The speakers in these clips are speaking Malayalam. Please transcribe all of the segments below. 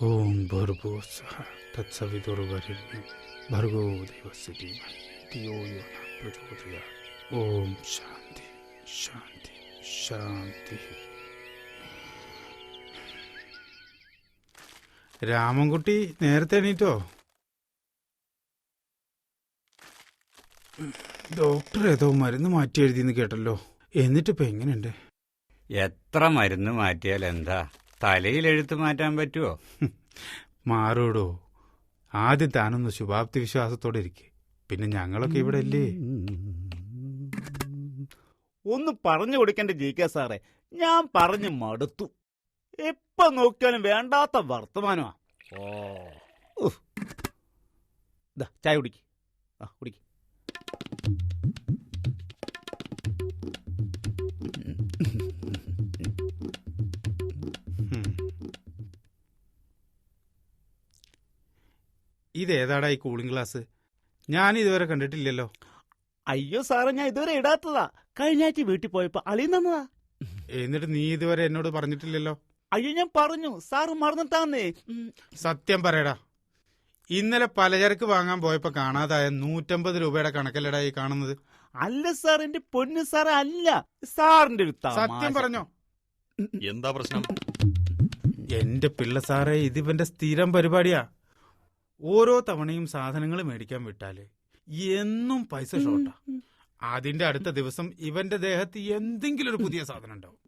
ഓം ഭർഗോസ്വഹ തത്സവിതുർവരെണ്യം ഭർഗോ ദേവസ്യ ധീമഹി ധിയോ യോ ന പ്രചോദയാത്. ഓം ശാന്തി ശാന്തി ശാന്തി. രാമൻകുട്ടി നേരത്തെ എണീറ്റോ? ഡോക്ടർ ഏതോ മരുന്ന് മാറ്റി എഴുതിയെന്ന് കേട്ടല്ലോ. എന്നിട്ടിപ്പോ എങ്ങനെയുണ്ട്? എത്ര മരുന്ന് മാറ്റിയാൽ എന്താ, തലയിൽ എഴുത്ത് മാറ്റാൻ പറ്റുമോ? മാറൂടോ. ആദ്യം താനൊന്ന് ശുഭാപ്തി വിശ്വാസത്തോടെ ഇരിക്കെ. പിന്നെ ഞങ്ങളൊക്കെ ഇവിടെ അല്ലേ. ഒന്ന് പറഞ്ഞു കൊടുക്കേണ്ട ജയിക്കാ സാറേ, ഞാൻ പറഞ്ഞു മടുത്തു. എപ്പ നോക്കിയാലും വേണ്ടാത്ത വർത്തമാനമാ. ചായ കുടിക്ക്. കുടിക്ക്. ഇതേതാടാ ഈ കൂളിംഗ് ഗ്ലാസ്? ഞാൻ ഇതുവരെ കണ്ടിട്ടില്ലല്ലോ. അയ്യോ സാറേ, ഞാൻ ഇതുവരെ ഇടാത്തതാ. കഴിഞ്ഞ ആഴ്ച വീട്ടിൽ പോയപ്പോ അളിയിൽ നിന്നതാ. എന്നിട്ട് നീ ഇതുവരെ എന്നോട് പറഞ്ഞിട്ടില്ലല്ലോ. അയ്യോ, ഞാൻ പറഞ്ഞു, സാറ് മറന്നിട്ടാന്നേ. സത്യം പറയടാ. ഇന്നലെ പലചരക്ക് വാങ്ങാൻ പോയപ്പോ കാണാതായ 150 രൂപയുടെ കണക്കല്ലടാ ഈ കാണുന്നത്. അല്ല സാർ, എന്റെ പൊന്നു സാറേ, അല്ല. സാറിന്റെ ഒരു സത്യം പറഞ്ഞോ? എന്താ പ്രശ്നം? എന്റെ പിള്ള സാറേ, ഇതിവന്റെ സ്ഥിരം പരിപാടിയാ. ഓരോ തവണയും സാധനങ്ങൾ മേടിക്കാൻ വിട്ടാല് എന്നും പൈസ ഷോർട്ടാ. അതിന്റെ അടുത്ത ദിവസം ഇവന്റെ ദേഹത്ത് എന്തെങ്കിലും ഒരു പുതിയ സാധനം ഉണ്ടാവും.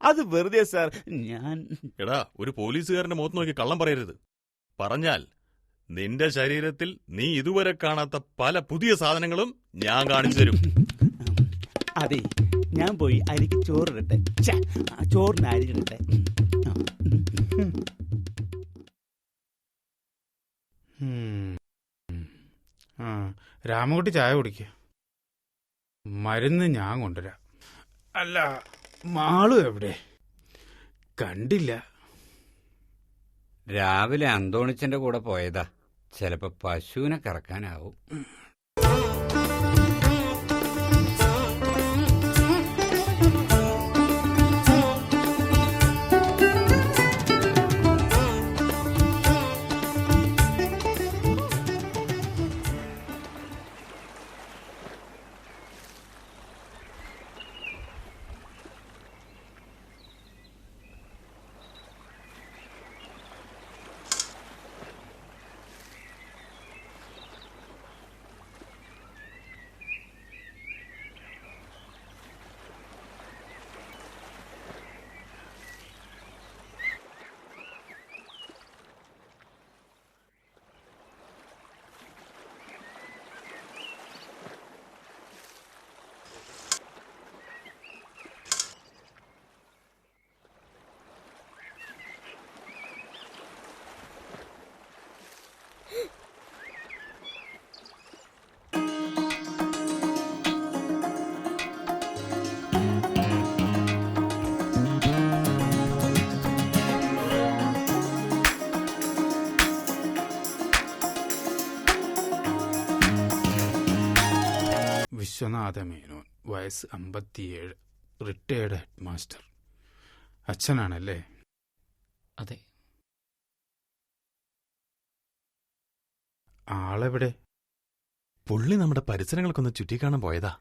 അത് വെറുതെ സാർ. ഞാൻ എടാ, ഒരു പോലീസുകാരന്റെ മുഖത്ത് നോക്കി കള്ളം പറയരുത്. പറഞ്ഞാൽ നിന്റെ ശരീരത്തിൽ നീ ഇതുവരെ കാണാത്ത പല പുതിയ സാധനങ്ങളും ഞാൻ കാണിച്ചു തരും. അതെ, ഞാൻ പോയി അരിക്ക് ചോറിടട്ടെ. ചോറിന് അരിയിടട്ടെ. രാമകുട്ടി ചായ കുടിക്ക. മരുന്ന് ഞാൻ കൊണ്ടുവരാം. അല്ല, മാളു എവിടെ? കണ്ടില്ല. രാവിലെ അന്തോണിച്ചന്റെ കൂടെ പോയതാ. ചിലപ്പോ പശുവിനെ കറക്കാനാവും. വിശ്വനാഥ മേനോൻ, വയസ്സ് 57, റിട്ടയേർഡ് ഹെഡ് മാസ്റ്റർ. അച്ഛനാണല്ലേ? അതെ. ആളെവിടെ? പുള്ളി നമ്മുടെ പരിസരങ്ങൾക്കൊന്ന് ചുറ്റിക്കാണാൻ പോയതാ.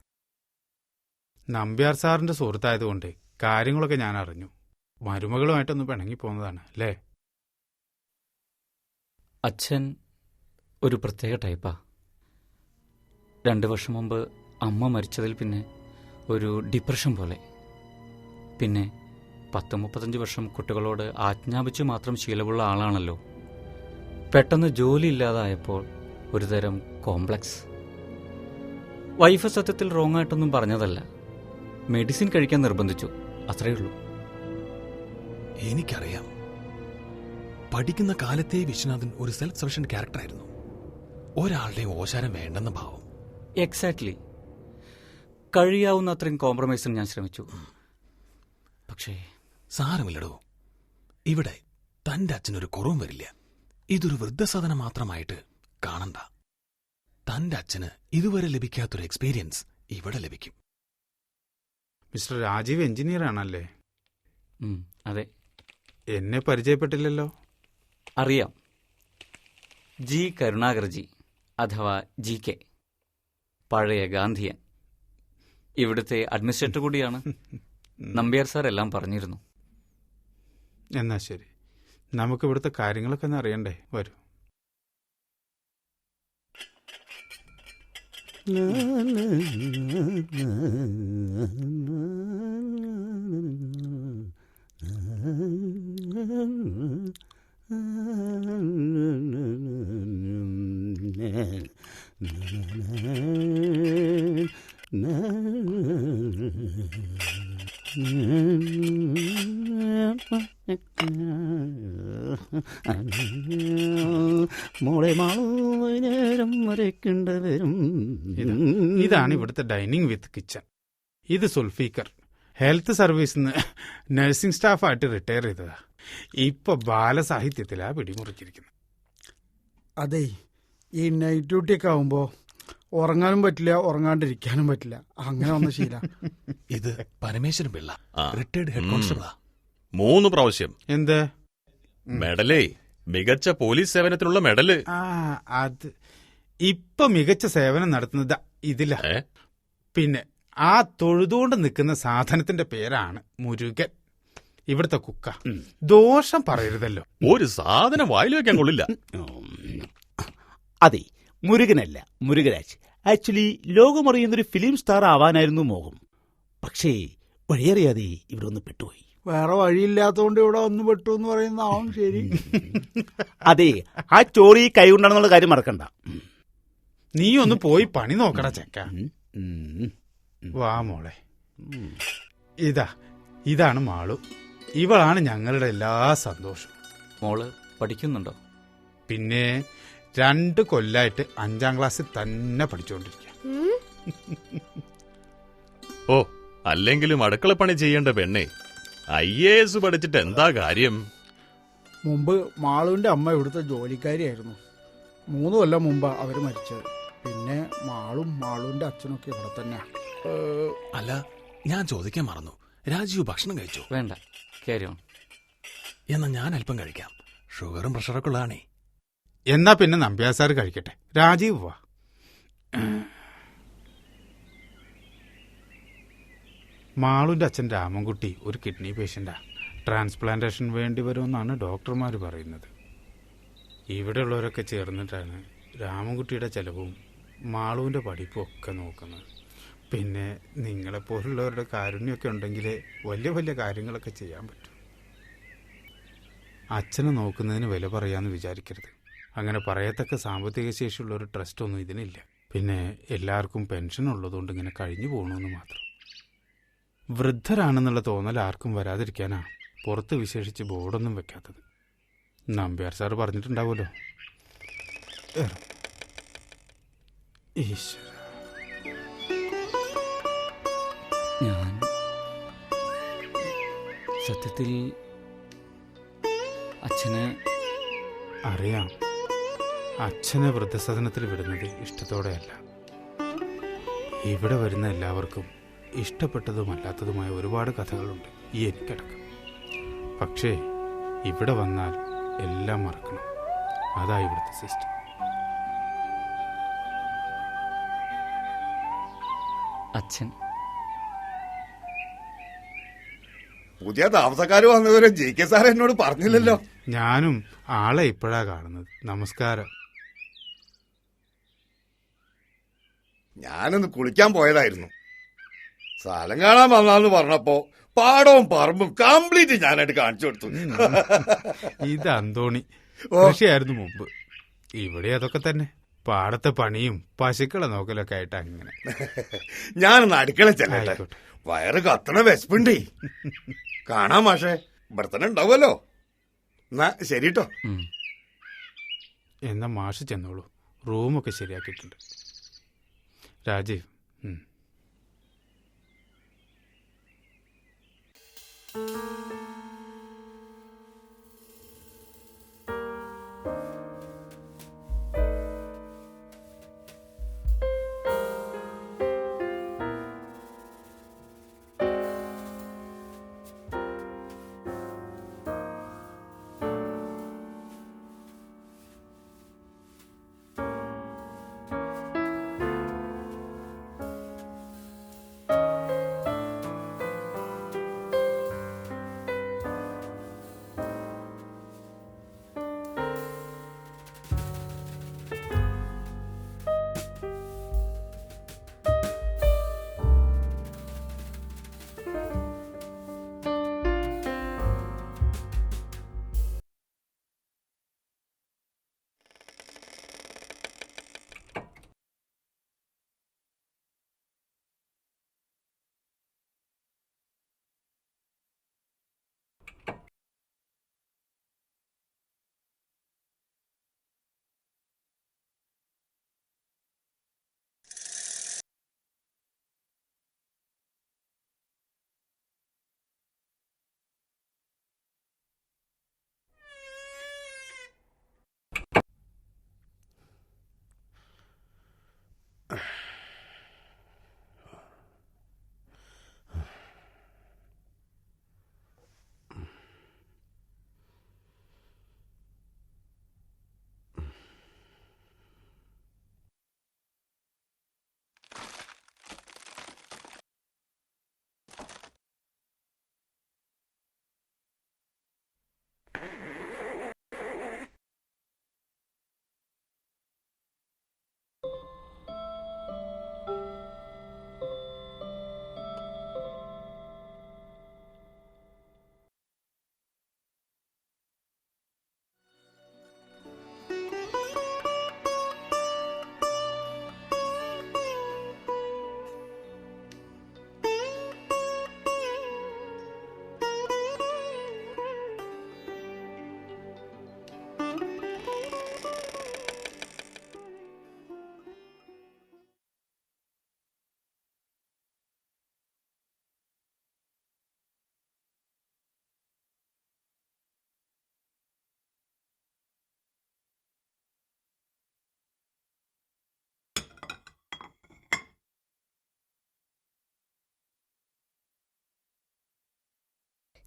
നമ്പ്യാർ സാറിന്റെ സുഹൃത്തായതുകൊണ്ട് കാര്യങ്ങളൊക്കെ ഞാൻ അറിഞ്ഞു. മരുമകളുമായിട്ടൊന്ന് പിണങ്ങിപ്പോന്നതാണ് അല്ലേ? അച്ഛൻ ഒരു പ്രത്യേക ടൈപ്പാ. 2 വർഷം മുമ്പ് അമ്മ മരിച്ചതിൽ പിന്നെ ഒരു ഡിപ്രഷൻ പോലെ. പിന്നെ 10-35 വർഷം കുട്ടികളോട് ആജ്ഞാപിച്ച് മാത്രം ശീലമുള്ള ആളാണല്ലോ. പെട്ടെന്ന് ജോലി ഇല്ലാതായപ്പോൾ ഒരുതരം കോംപ്ലക്സ്. വൈഫ് സത്യത്തിൽ റോങ് ആയിട്ടൊന്നും പറഞ്ഞതല്ല, മെഡിസിൻ കഴിക്കാൻ നിർബന്ധിച്ചു, അത്രയേ ഉള്ളൂ. എനിക്കറിയാം, പഠിക്കുന്ന കാലത്തെ വിശ്വനാഥൻ ഒരു സെൽഫ് സഫിഷ്യന്റ് ക്യാരക്ടറായിരുന്നു. ഒരാളുടെ ഓശാരം വേണ്ടെന്ന ഭാവം. എക്സാക്ട്ലി. കഴിയാവുന്ന അത്രയും കോംപ്രമൈസിന് ഞാൻ ശ്രമിച്ചു. പക്ഷേ സാരമില്ലടോ, ഇവിടെ തന്റെ അച്ഛനൊരു കുറവും വരില്ല. ഇതൊരു വൃദ്ധസദനം മാത്രമായിട്ട് കാണണ്ട. തന്റെ അച്ഛന് ഇതുവരെ ലഭിക്കാത്തൊരു എക്സ്പീരിയൻസ് ഇവിടെ ലഭിക്കും. മിസ്റ്റർ രാജീവ് എഞ്ചിനീയർ ആണല്ലേ? അതെ. എന്നെ പരിചയപ്പെട്ടില്ലല്ലോ. അറിയാം. ജി കരുണാകർജി അഥവാ ജി കെ, പഴയ ഗാന്ധിയൻ, ഇവിടുത്തെ അഡ്മിനിസ്ട്രേറ്റർ കൂടിയാണ്. നമ്പ്യാർ സാർ എല്ലാം പറഞ്ഞിരുന്നു. എന്നാ ശരി, നമുക്ക് ഇവിടുത്തെ കാര്യങ്ങളൊക്കെ ഒന്ന് അറിയണ്ടേ? വരൂ. മോളെ മാളേരം വരയ്ക്കേണ്ടവരും. ഇതാണ് ഇവിടുത്തെ ഡൈനിങ് വിത്ത് കിച്ചൺ. ഇത് സുൽഫീക്കർ, ഹെൽത്ത് സർവീസിന്ന് നഴ്സിംഗ് സ്റ്റാഫായിട്ട് റിട്ടയർ ചെയ്തതാ. ഇപ്പൊ ബാലസാഹിത്യത്തിലാ പിടിമുറിച്ചിരിക്കുന്നത്. അതെ, ഈ നൈറ്റ് ഡ്യൂട്ടി ഒക്കെ ആവുമ്പോ ഉറങ്ങാനും പറ്റില്ല, ഉറങ്ങാണ്ടിരിക്കാനും പറ്റില്ല. അങ്ങനെ വന്ന ശീല. ഇത് പരമേശ്വരൻ പിള്ള, ആ. Retired head കോൺസ്റ്റബിളാ. 3 പ്രാവശ്യം എന്ത് മെഡലേ, മികച്ച പോലീസ് സേവനത്തിനുള്ള മെഡല്. ആ, അത് ഇപ്പൊ മികച്ച സേവനം നടത്തുന്നത് ഇതില. ഏ? പിന്നെ ആ തൊഴുതുകൊണ്ട് നിൽക്കുന്ന സാധനത്തിന്റെ പേരാണ് മുരുകൻ. ഇവിടുത്തെ കുക്ക. ദോഷം പറയരുതല്ലോ. ഒരു സാധനം വായിൽ വെക്കാൻ കൊള്ളില്ല. അതെ, മുരുകനല്ല, മുരുകരാജ്. ആക്ച്വലി ലോകമറിയുന്നൊരു ഫിലിം സ്റ്റാർ ആവാനായിരുന്നു മോഹം. പക്ഷേ വഴിയറിയാതെ ഇവിടെ ഒന്ന് പെട്ടുപോയി. വേറെ വഴിയില്ലാത്തതുകൊണ്ട് ഇവിടെ ഒന്ന് പെട്ടു എന്ന് പറയുന്നതാവും ശരി. അതെ, ആ ചോറി കൈ കൊണ്ടാണെന്നുള്ള കാര്യം മറക്കണ്ട. നീ ഒന്ന് പോയി പണി നോക്കടാ ചെക്ക. ഉം. വാ മോളെ. ഇതാണ് മാളു. ഇവളാണ് ഞങ്ങളുടെ എല്ലാ സന്തോഷവും. മോള് പഠിക്കുന്നുണ്ടോ? പിന്നെ 2 കൊല്ലായിട്ട് 5ാം ക്ലാസ്സിൽ തന്നെ പഠിച്ചുകൊണ്ടിരിക്കുക. ഓ, അല്ലെങ്കിലും അടുക്കളപ്പണി ചെയ്യേണ്ട പെണ്ണെ, IAS പഠിച്ചിട്ട് എന്താ കാര്യം? മുമ്പ് മാളുവിന്റെ അമ്മ ഇവിടുത്തെ ജോലിക്കാരിയായിരുന്നു. 3 കൊല്ലം മുമ്പാ അവര് മരിച്ചത്. പിന്നെ മാളുവിന്റെ അച്ഛനൊക്കെ ഇവിടെ തന്നെയാ. അല്ല, ഞാൻ ചോദിക്കാൻ മറന്നു, രാജീവ് ഭക്ഷണം കഴിച്ചോ? വേണ്ട, ക്യാരി ഓൺ. എന്നാ ഞാൻ അല്പം കഴിക്കാം. ഷുഗറും പ്രഷറൊക്കെ ഉള്ളതാണേ. എന്നാ പിന്നെ നമ്പ്യാർ സാർ കഴിക്കട്ടെ. രാജീവ് വാ. മാളുവിന്റെ അച്ഛൻ രാമൻകുട്ടി ഒരു കിഡ്നി പേഷ്യന്റാ. ട്രാൻസ്പ്ലാന്റേഷൻ വേണ്ടി വരുമെന്നാണ് ഡോക്ടർമാർ പറയുന്നത്. ഇവിടെയുള്ളവരൊക്കെ ചേർന്നിട്ടാണ് രാമൻകുട്ടിയുടെ ചെലവും മാളുവിന്റെ പഠിപ്പും ഒക്കെ നോക്കുന്നത്. പിന്നെ നിങ്ങളെപ്പോലുള്ളവരുടെ കാരുണ്യമൊക്കെ ഉണ്ടെങ്കിൽ വലിയ വലിയ കാര്യങ്ങളൊക്കെ ചെയ്യാൻ പറ്റും. അച്ഛനെ നോക്കുന്നതിന് വില പറയാമെന്ന് വിചാരിക്കരുത്. അങ്ങനെ പറയത്തക്ക സാമ്പത്തിക ശേഷിയുള്ള ഒരു ട്രസ്റ്റൊന്നും ഇതിനില്ല. പിന്നെ എല്ലാവർക്കും പെൻഷൻ ഉള്ളതുകൊണ്ട് ഇങ്ങനെ കഴിഞ്ഞു പോകണമെന്ന് മാത്രം. വൃദ്ധരാണെന്നുള്ള തോന്നൽ ആർക്കും വരാതിരിക്കാനാ പുറത്ത് വിശേഷിച്ച് ബോർഡൊന്നും വെക്കാത്തത്. നമ്പ്യാർ സാർ പറഞ്ഞിട്ടുണ്ടാവുമല്ലോ. ഈശ്വര, ഞാൻ സത്യത്തിൽ അച്ഛന് അറിയാം. അച്ഛനെ വൃദ്ധസദനത്തിൽ വിടുന്നത് ഇഷ്ടത്തോടെയല്ല. ഇവിടെ വരുന്ന എല്ലാവർക്കും ഇഷ്ടപ്പെട്ടതുമല്ലാത്തതുമായ ഒരുപാട് കഥകളുണ്ട്, ഈ എനിക്കടക്കം. പക്ഷേ ഇവിടെ വന്നാൽ എല്ലാം മറക്കണം. അതാ ഇവിടുത്തെ സിസ്റ്റം. അച്ഛൻ പുതിയ താമസക്കാർ വന്നവരെ JK സാർ എന്നോട് പറഞ്ഞില്ലല്ലോ. ഞാനും ആളെ ഇപ്പോഴാ കാണുന്നത്. നമസ്കാരം. ഞാനൊന്ന് കുളിക്കാൻ പോയതായിരുന്നു. സ്ഥലം കാണാൻ വന്നാന്ന് പറഞ്ഞപ്പോ പാടവും പറമ്പും കംപ്ലീറ്റ് ഞാനായിട്ട് കാണിച്ചു കൊടുത്തു. ഇത് അന്തോണി. കൃഷിയായിരുന്നു മുമ്പ്. ഇവിടെ അതൊക്കെ തന്നെ, പാടത്തെ പണിയും പശുക്കളെ നോക്കലൊക്കെ ആയിട്ട് അങ്ങനെ. ഞാനൊന്ന് അടുക്കള ചെല്ലട്ടെ, ആയിക്കോട്ടെ. വയറ് കത്തണ വിശപ്പുണ്ടേ. കാണാം മാഷേ, ഇവിടെ തന്നെ ഉണ്ടാവുമല്ലോ. എന്നാ ശരിട്ടോ. എന്നാ മാഷ് ചെന്നോളൂ, റൂമൊക്കെ ശരിയാക്കിയിട്ടുണ്ട്. രാജീവ്,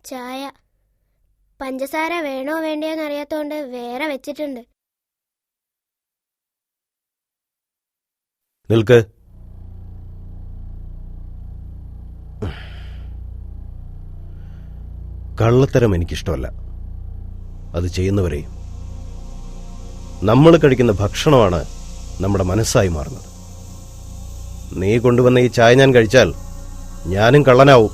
ചായ. പഞ്ചസാര വേണോ വേണ്ടയോന്ന് അറിയാത്തോണ്ട് വേറെ വെച്ചിട്ടുണ്ട്. നിൽക്ക്. കള്ളത്തരം എനിക്കിഷ്ടമല്ല, അത് ചെയ്യുന്നവരെയും. നമ്മൾ കഴിക്കുന്ന ഭക്ഷണമാണ് നമ്മുടെ മനസ്സായി മാറുന്നത്. നീ കൊണ്ടുവന്ന ഈ ചായ ഞാൻ കഴിച്ചാൽ ഞാനും കള്ളനാവും.